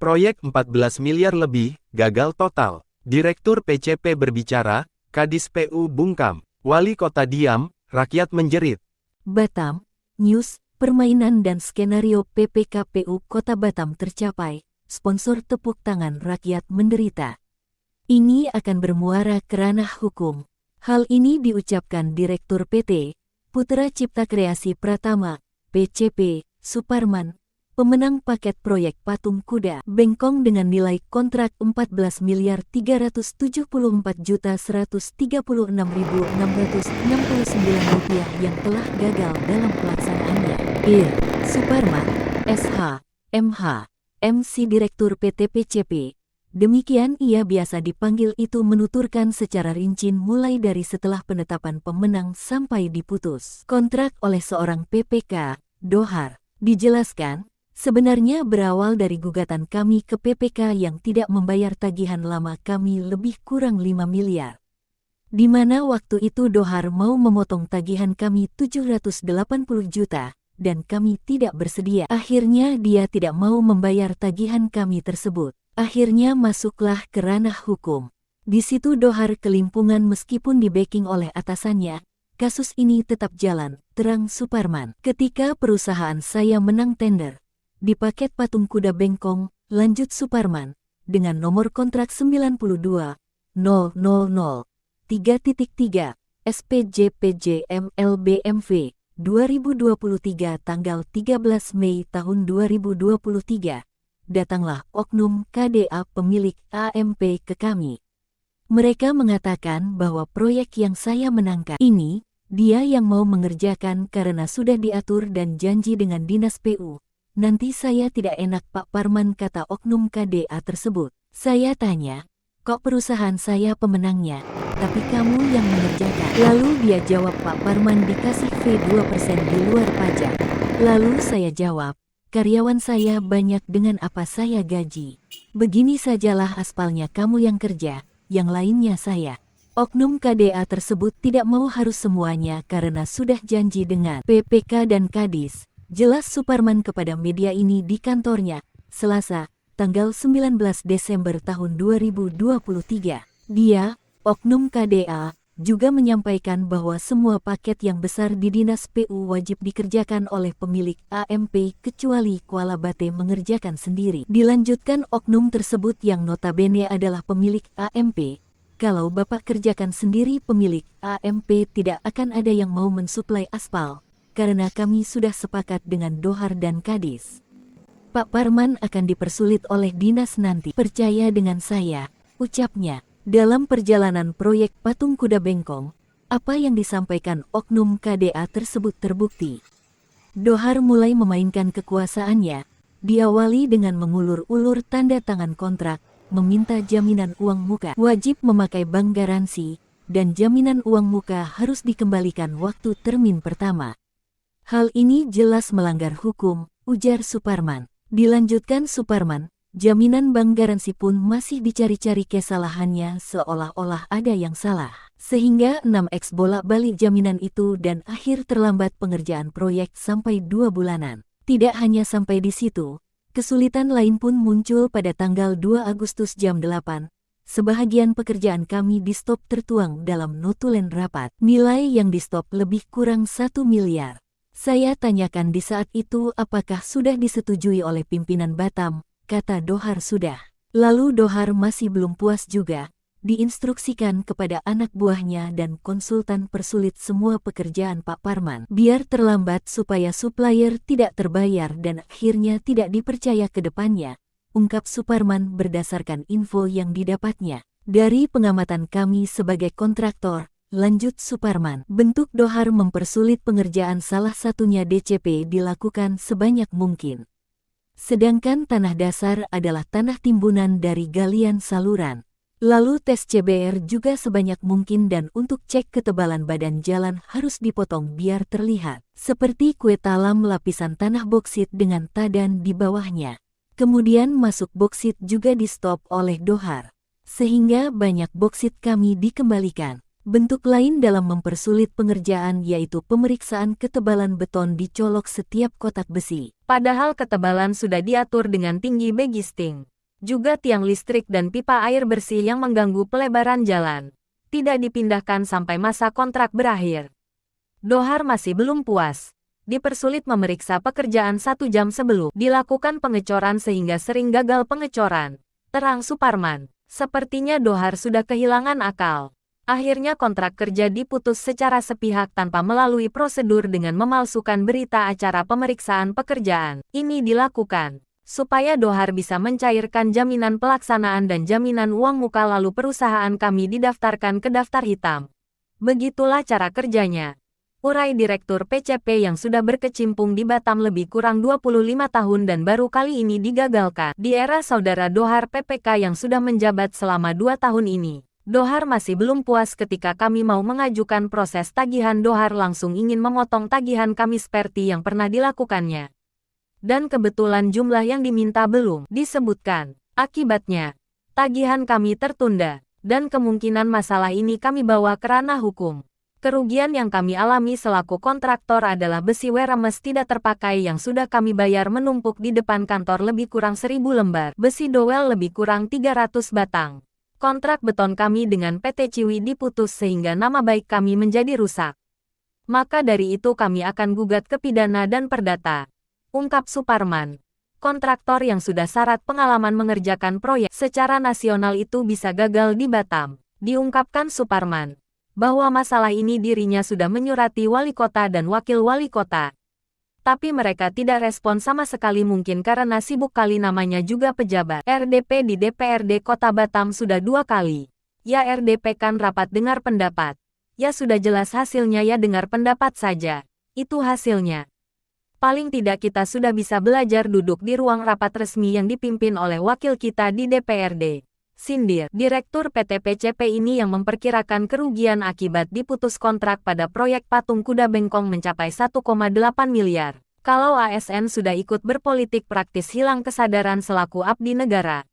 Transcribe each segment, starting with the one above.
Proyek 14 miliar lebih, gagal total. Direktur PCP berbicara, Kadis PU bungkam. Wali kota diam, rakyat menjerit. Batam, News, permainan dan skenario PPKPU Kota Batam tercapai, sponsor tepuk tangan rakyat menderita. Ini akan bermuara ke ranah hukum. Hal ini diucapkan Direktur PT, Putra Cipta Kreasi Pratama, PCP, Suparman, pemenang paket proyek Patung Kuda Bengkong dengan nilai kontrak Rp14.136.669 yang telah gagal dalam pelaksanaannya. Suparman, SH, MH, MC Direktur PT PCP. Demikian ia biasa dipanggil itu menuturkan secara rinci mulai dari setelah penetapan pemenang sampai diputus kontrak oleh seorang PPK, Dohar. Dijelaskan, sebenarnya berawal dari gugatan kami ke PPK yang tidak membayar tagihan lama kami lebih kurang 5 miliar. Di mana waktu itu Dohar mau memotong tagihan kami 780 juta, dan kami tidak bersedia. Akhirnya dia tidak mau membayar tagihan kami tersebut. Akhirnya masuklah ke ranah hukum. Di situ Dohar kelimpungan meskipun di-backing oleh atasannya. Kasus ini tetap jalan, terang Suparman. Ketika perusahaan saya menang tender di paket Patung Kuda Bengkong, lanjut Suparman, dengan nomor kontrak 92 000 3.3 SPJPJ MLBMV 2023 tanggal 13 Mei tahun 2023. Datanglah oknum KDA pemilik AMP ke kami. Mereka mengatakan bahwa proyek yang saya menangkan ini, dia yang mau mengerjakan karena sudah diatur dan janji dengan Dinas PU. Nanti saya tidak enak Pak Parman, kata oknum KDA tersebut. Saya tanya, kok perusahaan saya pemenangnya, tapi kamu yang mengerjakan? Lalu dia jawab Pak Parman dikasih fee 2% di luar pajak. Lalu saya jawab, karyawan saya banyak dengan apa saya gaji. Begini sajalah aspalnya kamu yang kerja, yang lainnya saya. Oknum KDA tersebut tidak mau harus semuanya karena sudah janji dengan PPK dan Kadis. Jelas Suparman kepada media ini di kantornya, Selasa, tanggal 19 Desember tahun 2023. Dia, oknum KDA, juga menyampaikan bahwa semua paket yang besar di Dinas PU wajib dikerjakan oleh pemilik AMP kecuali Kuala Bate mengerjakan sendiri. Dilanjutkan oknum tersebut yang notabene adalah pemilik AMP. Kalau Bapak kerjakan sendiri pemilik AMP tidak akan ada yang mau mensuplai aspal, karena kami sudah sepakat dengan Dohar dan Kadis. Pak Parman akan dipersulit oleh dinas nanti. Percaya dengan saya, ucapnya. Dalam perjalanan proyek Patung Kuda Bengkong, apa yang disampaikan oknum KDA tersebut terbukti. Dohar mulai memainkan kekuasaannya, diawali dengan mengulur-ulur tanda tangan kontrak, meminta jaminan uang muka, wajib memakai bank garansi, dan jaminan uang muka harus dikembalikan waktu termin pertama. Hal ini jelas melanggar hukum, ujar Suparman. Dilanjutkan Suparman, jaminan bank garansi pun masih dicari-cari kesalahannya seolah-olah ada yang salah. Sehingga 6x bolak-balik jaminan itu dan akhir terlambat pengerjaan proyek sampai 2 bulanan. Tidak hanya sampai di situ, kesulitan lain pun muncul pada tanggal 2 Agustus jam 8. Sebahagian pekerjaan kami di-stop tertuang dalam notulen rapat. Nilai yang di-stop lebih kurang 1 miliar. Saya tanyakan di saat itu apakah sudah disetujui oleh pimpinan Batam. Kata Dohar sudah. Lalu Dohar masih belum puas juga, diinstruksikan kepada anak buahnya dan konsultan persulit semua pekerjaan Pak Parman. Biar terlambat supaya supplier tidak terbayar dan akhirnya tidak dipercaya ke depannya, ungkap Suparman berdasarkan info yang didapatnya. Dari pengamatan kami sebagai kontraktor, lanjut Suparman, bentuk Dohar mempersulit pengerjaan salah satunya DCP dilakukan sebanyak mungkin. Sedangkan tanah dasar adalah tanah timbunan dari galian saluran. Lalu tes CBR juga sebanyak mungkin dan untuk cek ketebalan badan jalan harus dipotong biar terlihat seperti kue talam lapisan tanah boksit dengan tadan di bawahnya. Kemudian masuk boksit juga di-stop oleh Dohar, sehingga banyak boksit kami dikembalikan. Bentuk lain dalam mempersulit pengerjaan yaitu pemeriksaan ketebalan beton dicolok setiap kotak besi. Padahal ketebalan sudah diatur dengan tinggi begisting. Juga tiang listrik dan pipa air bersih yang mengganggu pelebaran jalan. Tidak dipindahkan sampai masa kontrak berakhir. Dohar masih belum puas. Dipersulit memeriksa pekerjaan 1 jam sebelum dilakukan pengecoran sehingga sering gagal pengecoran. Terang Suparman. Sepertinya Dohar sudah kehilangan akal. Akhirnya kontrak kerja diputus secara sepihak tanpa melalui prosedur dengan memalsukan berita acara pemeriksaan pekerjaan. Ini dilakukan supaya Dohar bisa mencairkan jaminan pelaksanaan dan jaminan uang muka lalu perusahaan kami didaftarkan ke daftar hitam. Begitulah cara kerjanya. Urai Direktur PCP yang sudah berkecimpung di Batam lebih kurang 25 tahun dan baru kali ini digagalkan. Di era saudara Dohar PPK yang sudah menjabat selama 2 tahun ini. Dohar masih belum puas ketika kami mau mengajukan proses tagihan. Dohar langsung ingin memotong tagihan kami seperti yang pernah dilakukannya. Dan kebetulan jumlah yang diminta belum disebutkan. Akibatnya, tagihan kami tertunda, dan kemungkinan masalah ini kami bawa ke ranah hukum. Kerugian yang kami alami selaku kontraktor adalah besi weremes tidak terpakai yang sudah kami bayar menumpuk di depan kantor lebih kurang 1000 lembar, besi dowel lebih kurang 300 batang. Kontrak beton kami dengan PT Ciwi diputus sehingga nama baik kami menjadi rusak. Maka dari itu kami akan gugat ke pidana dan perdata. Ungkap Suparman. Kontraktor yang sudah syarat pengalaman mengerjakan proyek secara nasional itu bisa gagal di Batam. Diungkapkan Suparman bahwa masalah ini dirinya sudah menyurati wali kota dan wakil wali kota. Tapi mereka tidak respon sama sekali mungkin karena sibuk kali namanya juga pejabat. RDP di DPRD Kota Batam sudah 2 kali. Ya RDP kan rapat dengar pendapat. Ya sudah jelas hasilnya ya dengar pendapat saja. Itu hasilnya. Paling tidak kita sudah bisa belajar duduk di ruang rapat resmi yang dipimpin oleh wakil kita di DPRD. Sindir, Direktur PT PCP ini yang memperkirakan kerugian akibat diputus kontrak pada proyek Patung Kuda Bengkong mencapai 1,8 miliar. Kalau ASN sudah ikut berpolitik praktis hilang kesadaran selaku abdi negara.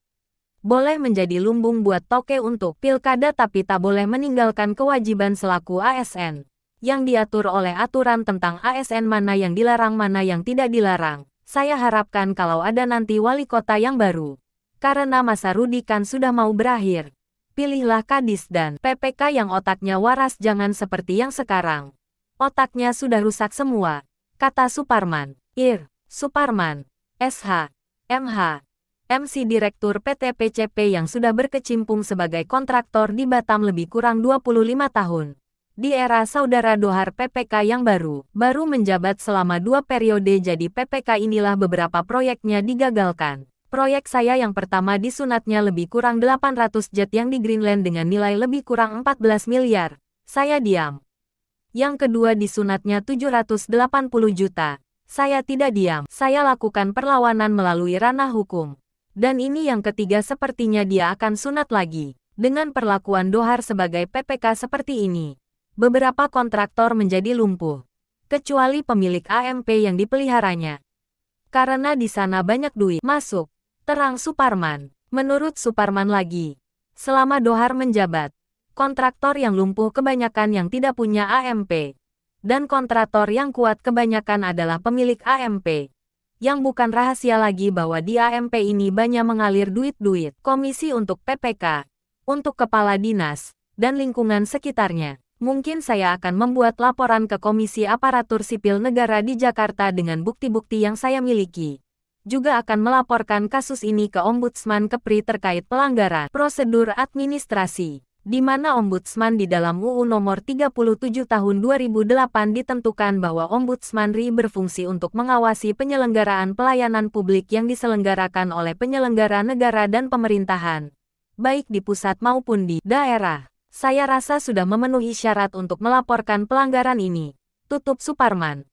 Boleh menjadi lumbung buat toke untuk pilkada tapi tak boleh meninggalkan kewajiban selaku ASN. Yang diatur oleh aturan tentang ASN mana yang dilarang mana yang tidak dilarang. Saya harapkan kalau ada nanti wali kota yang baru. Karena masa Rudi kan sudah mau berakhir. Pilihlah Kadis dan PPK yang otaknya waras jangan seperti yang sekarang. Otaknya sudah rusak semua. Kata Suparman. Suparman. SH. MH. MC Direktur PT PCP yang sudah berkecimpung sebagai kontraktor di Batam lebih kurang 25 tahun. Di era saudara Dohar PPK yang baru menjabat selama 2 periode jadi PPK inilah beberapa proyeknya digagalkan. Proyek saya yang pertama disunatnya lebih kurang 800 jet yang di Greenland dengan nilai lebih kurang 14 miliar. Saya diam. Yang kedua disunatnya 780 juta. Saya tidak diam. Saya lakukan perlawanan melalui ranah hukum. Dan ini yang ketiga sepertinya dia akan sunat lagi. Dengan perlakuan Dohar sebagai PPK seperti ini. Beberapa kontraktor menjadi lumpuh. Kecuali pemilik AMP yang dipeliharanya. Karena di sana banyak duit masuk. Terang Suparman. Menurut Suparman lagi. Selama Dohar menjabat. Kontraktor yang lumpuh kebanyakan yang tidak punya AMP. Dan kontraktor yang kuat kebanyakan adalah pemilik AMP. Yang bukan rahasia lagi bahwa di AMP ini banyak mengalir duit-duit. Komisi untuk PPK. Untuk kepala dinas. Dan lingkungan sekitarnya. Mungkin saya akan membuat laporan ke Komisi Aparatur Sipil Negara di Jakarta dengan bukti-bukti yang saya miliki. Juga akan melaporkan kasus ini ke Ombudsman Kepri terkait pelanggaran prosedur administrasi, di mana Ombudsman di dalam UU Nomor 37 Tahun 2008 ditentukan bahwa Ombudsman RI berfungsi untuk mengawasi penyelenggaraan pelayanan publik yang diselenggarakan oleh penyelenggara negara dan pemerintahan, baik di pusat maupun di daerah. Saya rasa sudah memenuhi syarat untuk melaporkan pelanggaran ini. Tutup Suparman.